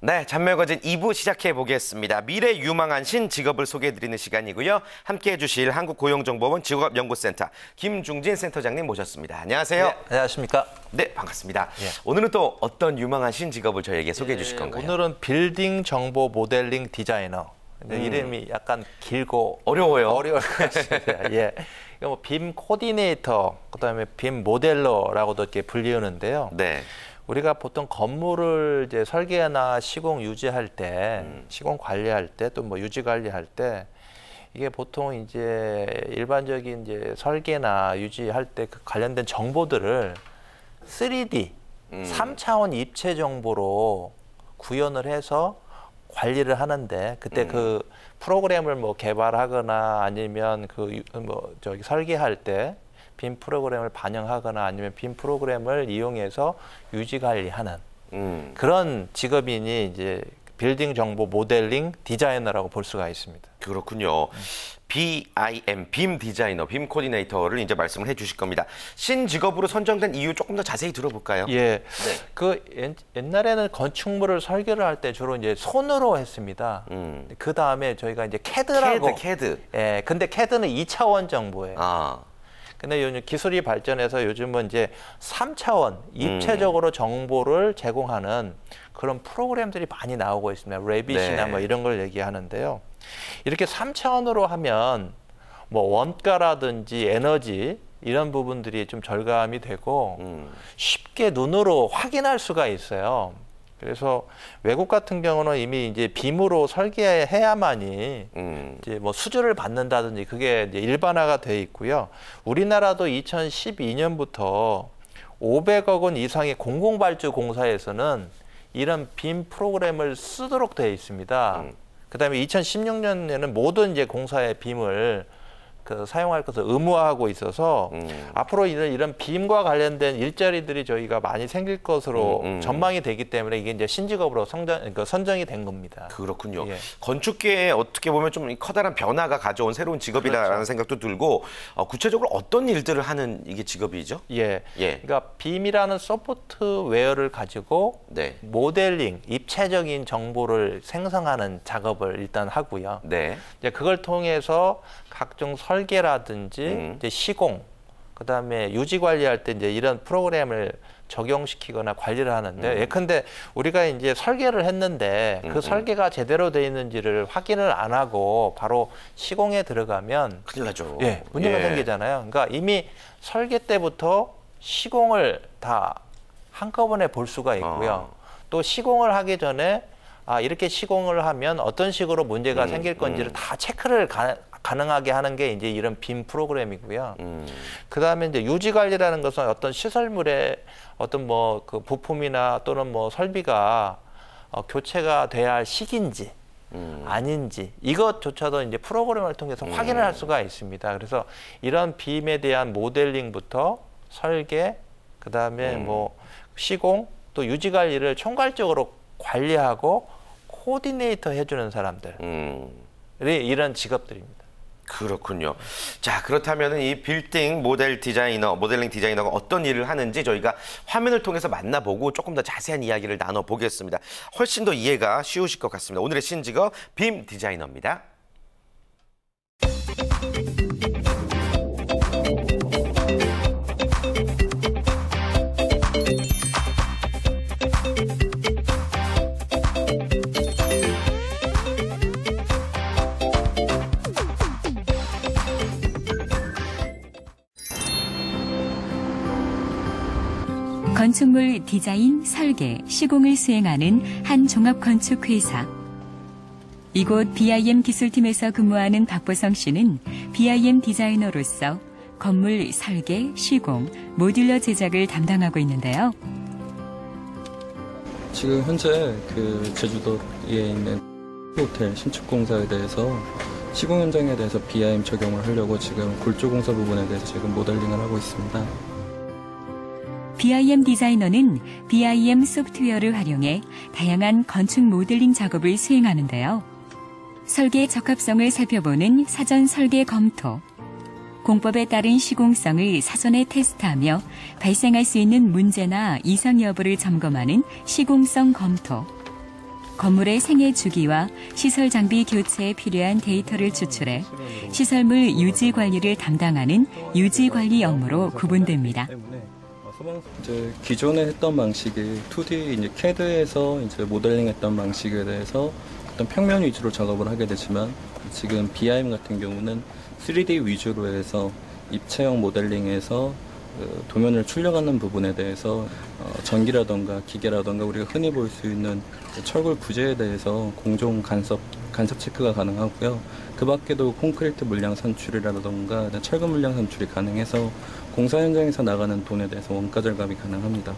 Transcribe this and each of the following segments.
네, 잔멸거진 2부 시작해 보겠습니다. 미래 유망한 신직업을 소개해드리는 시간이고요. 함께해 주실 한국고용정보원 직업연구센터 김중진 센터장님 모셨습니다. 안녕하세요. 네, 안녕하십니까. 네, 반갑습니다. 오늘은 또 어떤 유망한 신직업을 저에게 소개해 주실 건가요? 오늘은 빌딩 정보 모델링 디자이너. 이름이 약간 길고 어려워요. 어려울 것 같습니다. 예. 뭐 빔 코디네이터, 그다음에 빔 모델러라고도 이렇게 불리우는데요. 네. 우리가 보통 건물을 이제 설계나 시공 유지할 때, 시공 관리할 때, 또 뭐 유지 관리할 때, 이게 보통 이제 일반적인 이제 설계나 유지할 때 그 관련된 정보들을 3D, 3차원 입체 정보로 구현을 해서 관리를 하는데, 그때 그 프로그램을 뭐 개발하거나 아니면 그 뭐 저기 설계할 때 빔 프로그램을 반영하거나 아니면 빔 프로그램을 이용해서 유지 관리하는 그런 직업인이 이제 빌딩 정보 모델링 디자이너라고 볼 수가 있습니다. 그렇군요. BIM, 빔 디자이너, 빔 코디네이터를 이제 말씀을 해주실 겁니다. 신직업으로 선정된 이유 조금 더 자세히 들어볼까요? 예, 네. 그 옛날에는 건축물을 설계를 할 때 주로 이제 손으로 했습니다. 그 다음에 저희가 이제 CAD라고. CAD. 예, 근데 CAD는 2차원 정보예요. 아. 근데 요즘 기술이 발전해서 요즘은 이제 3차원 입체적으로 정보를 제공하는 그런 프로그램들이 많이 나오고 있습니다. 레빗이나 네. 뭐 이런 걸 얘기하는데요. 이렇게 3차원으로 하면 뭐 원가라든지 에너지 이런 부분들이 좀 절감이 되고 쉽게 눈으로 확인할 수가 있어요. 그래서 외국 같은 경우는 이미 이제 빔으로 설계해야만이 이제 뭐 수주를 받는다든지 그게 이제 일반화가 돼 있고요. 우리나라도 2012년부터 500억 원 이상의 공공발주 공사에서는 이런 빔 프로그램을 쓰도록 되어 있습니다. 그다음에 2016년에는 모든 이제 공사의 빔을 사용할 것을 의무화하고 있어서 앞으로 이런 빔과 관련된 일자리들이 저희가 많이 생길 것으로 전망이 되기 때문에 이게 이제 신직업으로 선정이 된 겁니다. 그렇군요. 예. 건축계에 어떻게 보면 좀 커다란 변화가 가져온 새로운 직업이라는 그렇죠. 생각도 들고 구체적으로 어떤 일들을 하는 이게 직업이죠? 예. 예. 그러니까 빔이라는 소프트웨어를 가지고 네. 모델링, 입체적인 정보를 생성하는 작업을 일단 하고요. 네. 이제 그걸 통해서 각종 설계라든지 이제 시공, 그다음에 유지 관리할 때 이제 이런 프로그램을 적용시키거나 관리를 하는데 예컨대 우리가 이제 설계를 했는데 그 설계가 제대로 돼 있는지를 확인을 안 하고 바로 시공에 들어가면 큰일 나죠. 예, 문제가 생기잖아요. 그러니까 이미 설계 때부터 시공을 다 한꺼번에 볼 수가 있고요. 또 시공을 하기 전에 이렇게 시공을 하면 어떤 식으로 문제가 생길 건지를 다 체크를 가능하게 하는 게 이제 이런 빔 프로그램이고요. 그다음에 이제 유지 관리라는 것은 어떤 시설물의 어떤 뭐 그 부품이나 또는 뭐 설비가 교체가 돼야 할 시기인지 아닌지 이것조차도 이제 프로그램을 통해서 확인을 할 수가 있습니다. 그래서 이런 빔에 대한 모델링부터 설계, 그다음에 뭐 시공 또 유지 관리를 총괄적으로 관리하고 코디네이터 해주는 사람들이 이런 직업들입니다. 그렇군요. 자, 그렇다면 이 빌딩 모델링 디자이너가 어떤 일을 하는지 저희가 화면을 통해서 만나보고 조금 더 자세한 이야기를 나눠보겠습니다. 훨씬 더 이해가 쉬우실 것 같습니다. 오늘의 신직업 빔 디자이너입니다. 건축물 디자인, 설계, 시공을 수행하는 한 종합건축회사. 이곳 BIM 기술팀에서 근무하는 박보성 씨는 BIM 디자이너로서 건물 설계, 시공, 모듈러 제작을 담당하고 있는데요. 지금 현재 그 제주도에 있는 호텔 신축 공사에 대해서 시공 현장에 대해서 BIM 적용을 하려고 지금 골조 공사 부분에 대해서 지금 모델링을 하고 있습니다. BIM 디자이너는 BIM 소프트웨어를 활용해 다양한 건축 모델링 작업을 수행하는데요. 설계 적합성을 살펴보는 사전 설계 검토, 공법에 따른 시공성을 사전에 테스트하며 발생할 수 있는 문제나 이상 여부를 점검하는 시공성 검토, 건물의 생애 주기와 시설 장비 교체에 필요한 데이터를 추출해 시설물 유지 관리를 담당하는 유지 관리 업무로 구분됩니다. 이제 기존에 했던 방식이 2D 이제 CAD에서 이제 모델링했던 방식에 대해서 어떤 평면 위주로 작업을 하게 되지만 지금 BIM 같은 경우는 3D 위주로 해서 입체형 모델링에서 도면을 출력하는 부분에 대해서 전기라던가 기계라던가 우리가 흔히 볼 수 있는 철골 부재에 대해서 공정 간섭 체크가 가능하고요. 그 밖에도 콘크리트 물량 산출이라던가 철근 물량 산출이 가능해서 공사 현장에서 나가는 돈에 대해서 원가 절감이 가능합니다.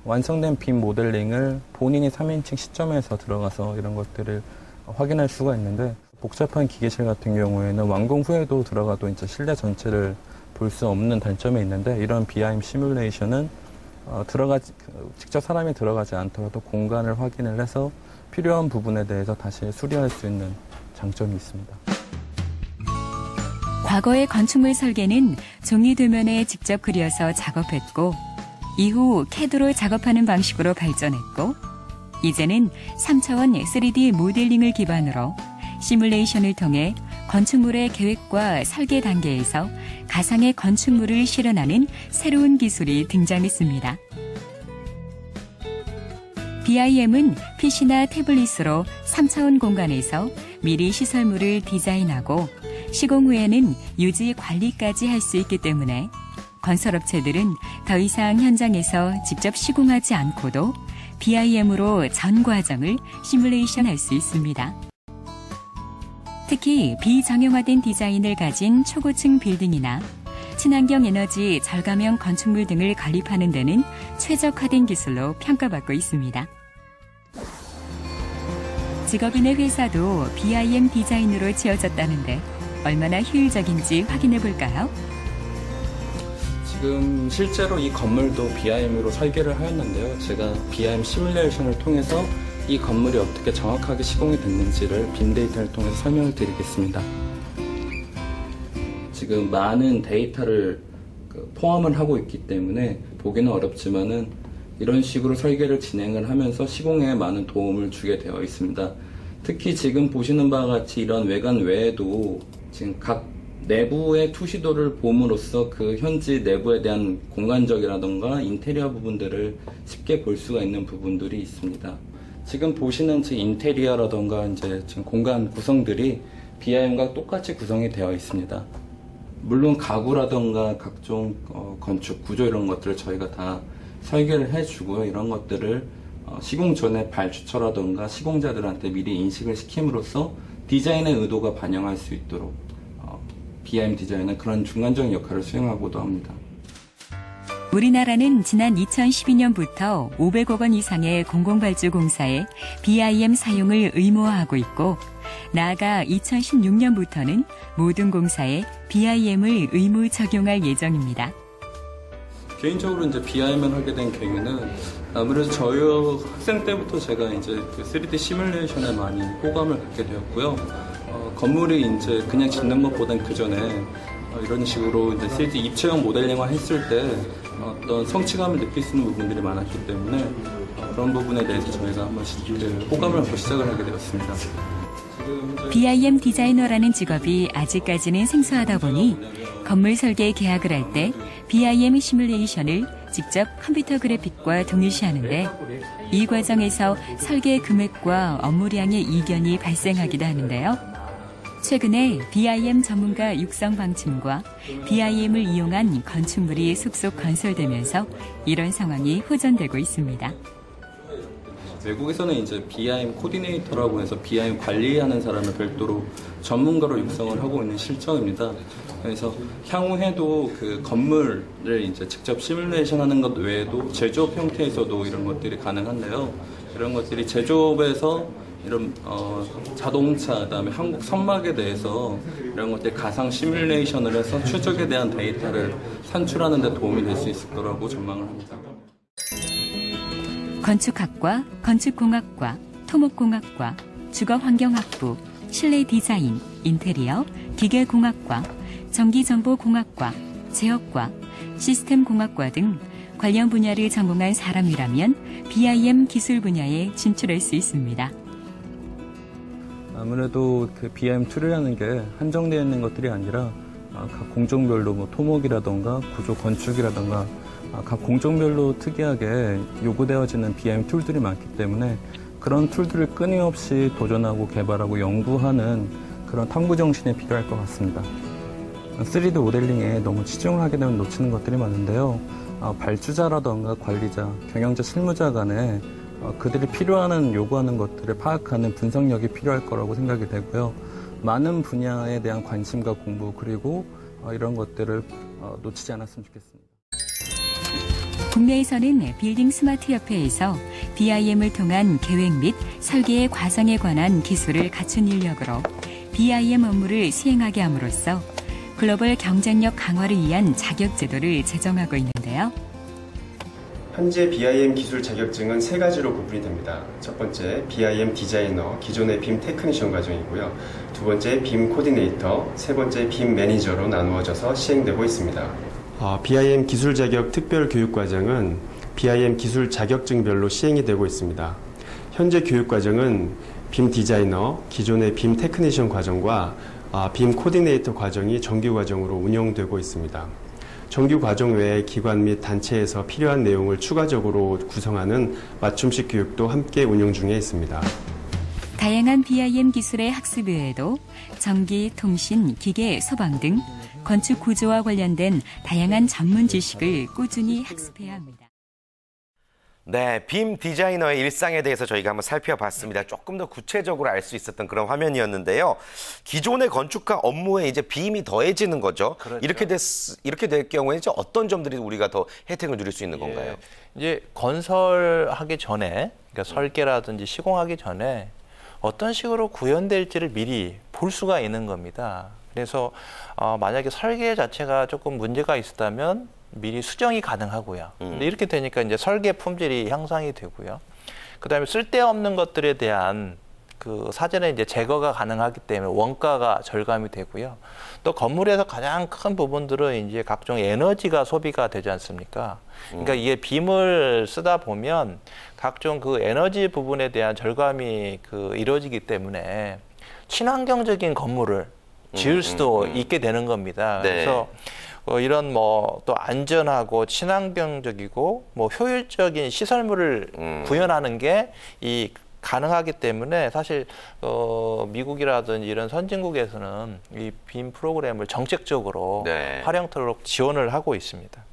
완성된 빔 모델링을 본인이 3인칭 시점에서 들어가서 이런 것들을 확인할 수가 있는데 복잡한 기계실 같은 경우에는 완공 후에도 들어가도 이제 실내 전체를 볼 수 없는 단점이 있는데 이런 BIM 시뮬레이션은 직접 사람이 들어가지 않더라도 공간을 확인을 해서 필요한 부분에 대해서 다시 수리할 수 있는 장점이 있습니다. 과거의 건축물 설계는 종이 도면에 직접 그려서 작업했고 이후 CAD로 작업하는 방식으로 발전했고 이제는 3차원 3D 모델링을 기반으로 시뮬레이션을 통해 건축물의 계획과 설계 단계에서 가상의 건축물을 실현하는 새로운 기술이 등장했습니다. BIM은 PC나 태블릿으로 3차원 공간에서 미리 시설물을 디자인하고 시공 후에는 유지 관리까지 할 수 있기 때문에 건설업체들은 더 이상 현장에서 직접 시공하지 않고도 BIM으로 전 과정을 시뮬레이션할 수 있습니다. 특히 비정형화된 디자인을 가진 초고층 빌딩이나 친환경 에너지 절감형 건축물 등을 건립하는 데는 최적화된 기술로 평가받고 있습니다. 직업인의 회사도 BIM 디자인으로 지어졌다는데 얼마나 효율적인지 확인해 볼까요? 지금 실제로 이 건물도 BIM으로 설계를 하였는데요. 제가 BIM 시뮬레이션을 통해서 이 건물이 어떻게 정확하게 시공이 됐는지를 빔 데이터를 통해서 설명을 드리겠습니다. 지금 많은 데이터를 포함을 하고 있기 때문에 보기는 어렵지만은 이런 식으로 설계를 진행을 하면서 시공에 많은 도움을 주게 되어 있습니다. 특히 지금 보시는 바와 같이 이런 외관 외에도 지금 각 내부의 투시도를 봄으로써 그 현지 내부에 대한 공간적이라던가 인테리어 부분들을 쉽게 볼 수가 있는 부분들이 있습니다. 지금 보시는 인테리어라던가 이제 지금 공간 구성들이 BIM과 똑같이 구성이 되어 있습니다. 물론 가구라던가 각종 건축 구조 이런 것들을 저희가 다 설계를 해주고요. 이런 것들을 시공 전에 발주처라던가 시공자들한테 미리 인식을 시킴으로써 디자인의 의도가 반영할 수 있도록 BIM 디자인은 그런 중간적인 역할을 수행하고도 합니다. 우리나라는 지난 2012년부터 500억 원 이상의 공공발주 공사에 BIM 사용을 의무화하고 있고 나아가 2016년부터는 모든 공사에 BIM을 의무 적용할 예정입니다. 개인적으로 이제 BIM을 하게 된 계기는 아무래도 저희 학생 때부터 제가 이제 3D 시뮬레이션에 많이 호감을 갖게 되었고요. 건물이 이제 그냥 짓는 것보단 그 전에 이런 식으로 이제 3D 입체형 모델링화 했을 때 어떤 성취감을 느낄 수 있는 부분들이 많았기 때문에 그런 부분에 대해서 저희가 한 번씩 호감을 갖고 시작을 하게 되었습니다. BIM 디자이너라는 직업이 아직까지는 생소하다 보니 건물 설계 계약을 할 때 BIM 시뮬레이션을 직접 컴퓨터 그래픽과 동일시하는데 이 과정에서 설계 금액과 업무량의 이견이 발생하기도 하는데요. 최근에 BIM 전문가 육성 방침과 BIM을 이용한 건축물이 속속 건설되면서 이런 상황이 호전되고 있습니다. 외국에서는 이제 BIM 코디네이터라고 해서 BIM 관리하는 사람을 별도로 전문가로 육성을 하고 있는 실정입니다. 그래서 향후에도 그 건물을 이제 직접 시뮬레이션하는 것 외에도 제조업 형태에서도 이런 것들이 가능한데요. 이런 것들이 제조업에서 이런 자동차, 그다음에 한국 선박에 대해서 이런 것들 가상 시뮬레이션을 해서 추적에 대한 데이터를 산출하는 데 도움이 될 수 있을 거라고 전망을 합니다. 건축학과, 건축공학과, 토목공학과, 주거환경학부, 실내 디자인, 인테리어, 기계공학과, 전기정보공학과, 제어과, 시스템공학과 등 관련 분야를 전공한 사람이라면 BIM 기술 분야에 진출할 수 있습니다. 아무래도 그 BIM 툴이라는 게 한정되어 있는 것들이 아니라 각 공종별로 뭐 토목이라던가 구조 건축이라던가 각 공종별로 특이하게 요구되어지는 BIM 툴들이 많기 때문에 그런 툴들을 끊임없이 도전하고 개발하고 연구하는 그런 탐구 정신이 필요할 것 같습니다. 3D 모델링에 너무 치중을 하게 되면 놓치는 것들이 많은데요. 발주자라던가 관리자, 경영자, 실무자 간에 그들이 필요하는 요구하는 것들을 파악하는 분석력이 필요할 거라고 생각이 되고요. 많은 분야에 대한 관심과 공부 그리고 이런 것들을 놓치지 않았으면 좋겠습니다. 국내에서는 빌딩 스마트 협회에서 BIM을 통한 계획 및 설계의 과정에 관한 기술을 갖춘 인력으로 BIM 업무를 시행하게 함으로써 글로벌 경쟁력 강화를 위한 자격 제도를 제정하고 있는데요. 현재 BIM 기술 자격증은 3가지로 구분이 됩니다. 첫 번째, BIM 디자이너, 기존의 빔 테크니션 과정이고요. 두 번째, 빔 코디네이터, 세 번째, 빔 매니저로 나누어져서 시행되고 있습니다. BIM 기술 자격 특별 교육 과정은 BIM 기술 자격증별로 시행이 되고 있습니다. 현재 교육 과정은 빔 디자이너, 기존의 빔 테크니션 과정과 빔 코디네이터 과정이 정규 과정으로 운영되고 있습니다. 정규 과정 외에 기관 및 단체에서 필요한 내용을 추가적으로 구성하는 맞춤식 교육도 함께 운영 중에 있습니다. 다양한 BIM 기술의 학습 외에도 전기, 통신, 기계, 소방 등 건축 구조와 관련된 다양한 전문 지식을 꾸준히 학습해야 합니다. 네, 빔 디자이너의 일상에 대해서 저희가 한번 살펴봤습니다. 조금 더 구체적으로 알 수 있었던 그런 화면이었는데요. 기존의 건축가 업무에 이제 빔이 더해지는 거죠. 그렇죠. 이렇게 될 경우에 이제 어떤 점들이 우리가 더 혜택을 누릴 수 있는 건가요? 이제 건설하기 전에, 그러니까 설계라든지 시공하기 전에 어떤 식으로 구현될지를 미리 볼 수가 있는 겁니다. 그래서 만약에 설계 자체가 조금 문제가 있었다면 미리 수정이 가능하고요. 근데 이렇게 되니까 이제 설계 품질이 향상이 되고요. 그다음에 쓸데없는 것들에 대한 그 사전에 이제 제거가 가능하기 때문에 원가가 절감이 되고요. 또 건물에서 가장 큰 부분들은 이제 각종 에너지가 소비가 되지 않습니까? 그러니까 이게 빔을 쓰다 보면 각종 그 에너지 부분에 대한 절감이 이루어지기 때문에 친환경적인 건물을 지을 수도 있게 되는 겁니다. 네. 그래서 이런 또 안전하고 친환경적이고 효율적인 시설물을 구현하는 게 가능하기 때문에 사실 미국이라든지 이런 선진국에서는 이 빔 프로그램을 정책적으로 네. 활용토록 지원을 하고 있습니다.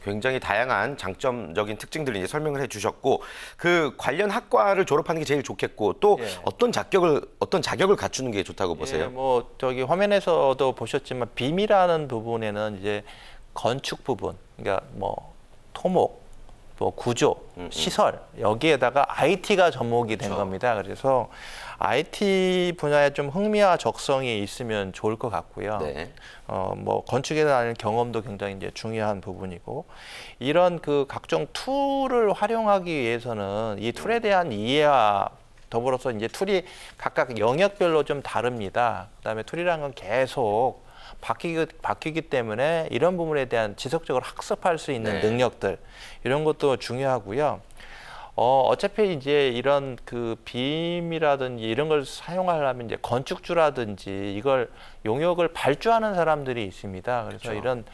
굉장히 다양한 장점적인 특징들을 이제 설명을 해주셨고 그 관련 학과를 졸업하는 게 제일 좋겠고 또 어떤 자격을 갖추는 게 좋다고 보세요? 저기 화면에서도 보셨지만 빔이라는 부분에는 이제 건축 부분, 그러니까 토목, 구조, 시설 여기에다가 IT가 접목이 된 겁니다. 그래서 IT 분야에 좀 흥미와 적성이 있으면 좋을 것 같고요. 네. 건축에 대한 경험도 굉장히 이제 중요한 부분이고 이런 각종 툴을 활용하기 위해서는 이 툴에 대한 이해와 더불어서 이제 툴이 각각 영역별로 좀 다릅니다. 그다음에 툴이라는 건 계속 바뀌기 때문에 이런 부분에 대한 지속적으로 학습할 수 있는 능력들 이런 것도 중요하고요. 어차피 이제 이런 빔이라든지 이런 걸 사용하려면 이제 건축주라든지 이걸 용역을 발주하는 사람들이 있습니다. 그래서 그렇죠. 이런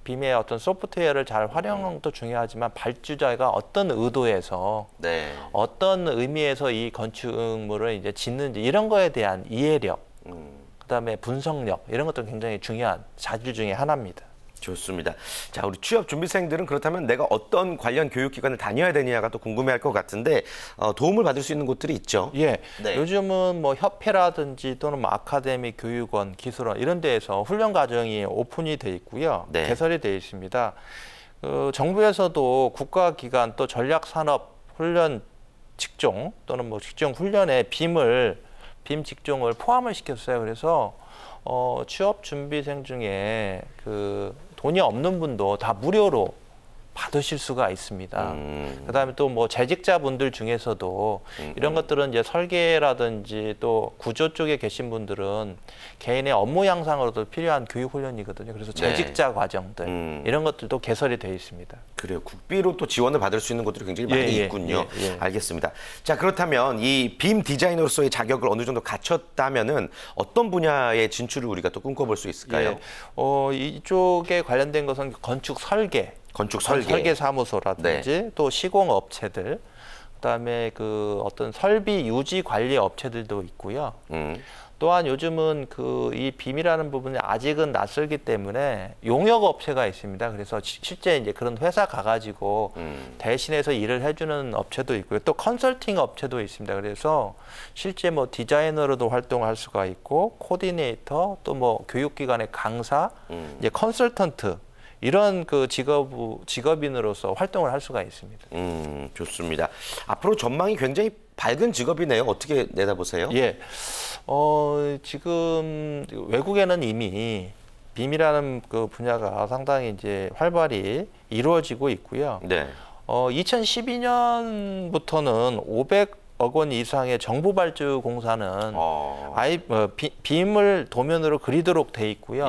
빔의 어떤 소프트웨어를 잘 활용도 중요하지만 발주자가 어떤 의도에서 어떤 의미에서 이 건축물을 이제 짓는지 이런 거에 대한 이해력, 그다음에 분석력 이런 것도 굉장히 중요한 자질 중에 하나입니다. 좋습니다. 자, 우리 취업 준비생들은 그렇다면 내가 어떤 관련 교육기관을 다녀야 되냐가 또 궁금해할 것 같은데 도움을 받을 수 있는 곳들이 있죠. 예, 요즘은 협회라든지 또는 아카데미, 교육원, 기술원 이런 데에서 훈련 과정이 오픈이 돼 있고요. 개설이 돼 있습니다. 정부에서도 국가기관 또 전략산업 훈련 직종 또는 직종 훈련에 빔 직종을 포함을 시켰어요. 그래서 취업 준비생 중에 돈이 없는 분도 다 무료로 받으실 수가 있습니다. 그다음에 또 뭐 재직자분들 중에서도 이런 것들은 이제 설계라든지 또 구조 쪽에 계신 분들은 개인의 업무 향상으로도 필요한 교육 훈련이거든요. 그래서 재직자 과정들 이런 것들도 개설이 되어 있습니다. 그래요. 국비로 또 지원을 받을 수 있는 것들이 굉장히 많이 있군요. 알겠습니다. 자, 그렇다면 이 빔 디자이너로서의 자격을 어느 정도 갖췄다면은 어떤 분야의 진출을 우리가 또 꿈꿔볼 수 있을까요? 이쪽에 관련된 것은 건축 설계 사무소라든지 또 시공 업체들, 그다음에 그 어떤 설비 유지 관리 업체들도 있고요. 또한 요즘은 이 빔이라는 부분이 아직은 낯설기 때문에 용역 업체가 있습니다. 그래서 실제 이제 그런 회사 가가지고 대신해서 일을 해주는 업체도 있고요. 또 컨설팅 업체도 있습니다. 그래서 실제 뭐 디자이너로도 활동할 수가 있고, 코디네이터, 또 뭐 교육기관의 강사, 이제 컨설턴트, 이런 그 직업인으로서 활동을 할 수가 있습니다. 좋습니다. 앞으로 전망이 굉장히 밝은 직업이네요. 어떻게 내다보세요? 지금 외국에는 이미 빔이라는 그 분야가 상당히 이제 활발히 이루어지고 있고요. 2012년부터는 500억 원 이상의 정부 발주 공사는 빔을 도면으로 그리도록 돼 있고요.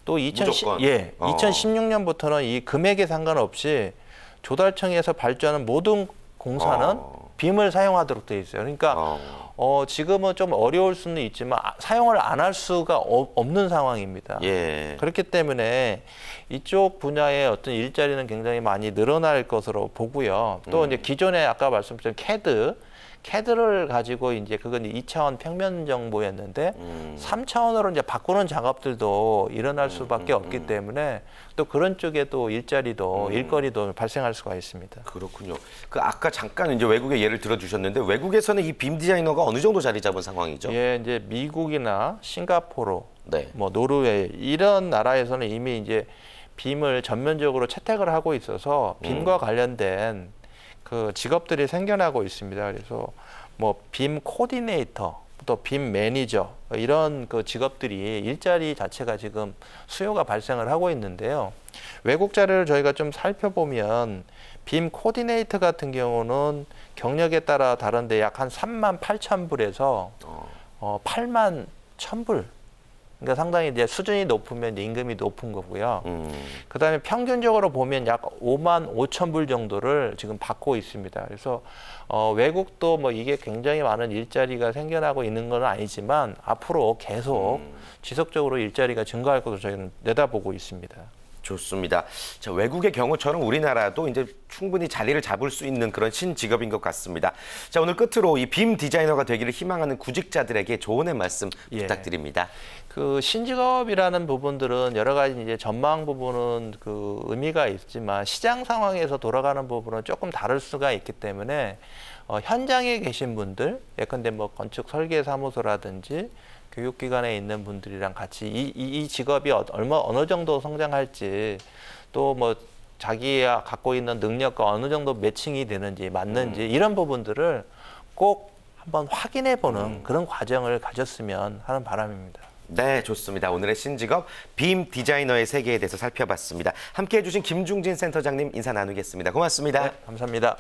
또 2016년부터는 이 금액에 상관없이 조달청에서 발주하는 모든 공사는 빔을 사용하도록 되어 있어요. 그러니까 지금은 좀 어려울 수는 있지만 사용을 안 할 수가 없는 상황입니다. 그렇기 때문에 이쪽 분야의 어떤 일자리는 굉장히 많이 늘어날 것으로 보고요. 또 이제 기존에 아까 말씀드린 CAD를 가지고 이제 그건 2차원 평면 정보였는데 3차원으로 이제 바꾸는 작업들도 일어날 수밖에 없기 때문에 또 그런 쪽에 또 일거리도 발생할 수가 있습니다. 그렇군요. 그 아까 잠깐 이제 외국의 예를 들어주셨는데 외국에서는 이 빔 디자이너가 어느 정도 자리 잡은 상황이죠? 이제 미국이나 싱가포르, 뭐 노르웨이 이런 나라에서는 이미 이제 빔을 전면적으로 채택을 하고 있어서 빔과 관련된 그 직업들이 생겨나고 있습니다. 그래서 뭐 빔 코디네이터, 또 빔 매니저 이런 그 직업들이 일자리 자체가 지금 수요가 발생을 하고 있는데요. 외국 자료를 저희가 좀 살펴보면 빔 코디네이터 같은 경우는 경력에 따라 다른데 약 한 38,000불에서 81,000불. 그러니까 상당히 이제 수준이 높으면 임금이 높은 거고요. 그다음에 평균적으로 보면 약 55,000불 정도를 지금 받고 있습니다. 그래서 외국도 뭐 이게 굉장히 많은 일자리가 생겨나고 있는 건 아니지만 앞으로 계속 지속적으로 일자리가 증가할 것으로 저희는 내다보고 있습니다. 좋습니다. 자, 외국의 경우처럼 우리나라도 이제 충분히 자리를 잡을 수 있는 그런 신직업인 것 같습니다. 자, 오늘 끝으로 이 빔 디자이너가 되기를 희망하는 구직자들에게 조언의 말씀 부탁드립니다. 그 신직업이라는 부분들은 여러 가지 이제 전망 부분은 그 의미가 있지만 시장 상황에서 돌아가는 부분은 조금 다를 수가 있기 때문에 현장에 계신 분들, 예컨대 뭐 건축 설계 사무소라든지 교육기관에 있는 분들이랑 같이 이 직업이 어느 정도 성장할지, 또 뭐 자기가 갖고 있는 능력과 어느 정도 매칭이 되는지 맞는지 이런 부분들을 꼭 한번 확인해보는 그런 과정을 가졌으면 하는 바람입니다. 네, 좋습니다. 오늘의 신직업 빔 디자이너의 세계에 대해서 살펴봤습니다. 함께해 주신 김중진 센터장님 인사 나누겠습니다. 고맙습니다. 감사합니다.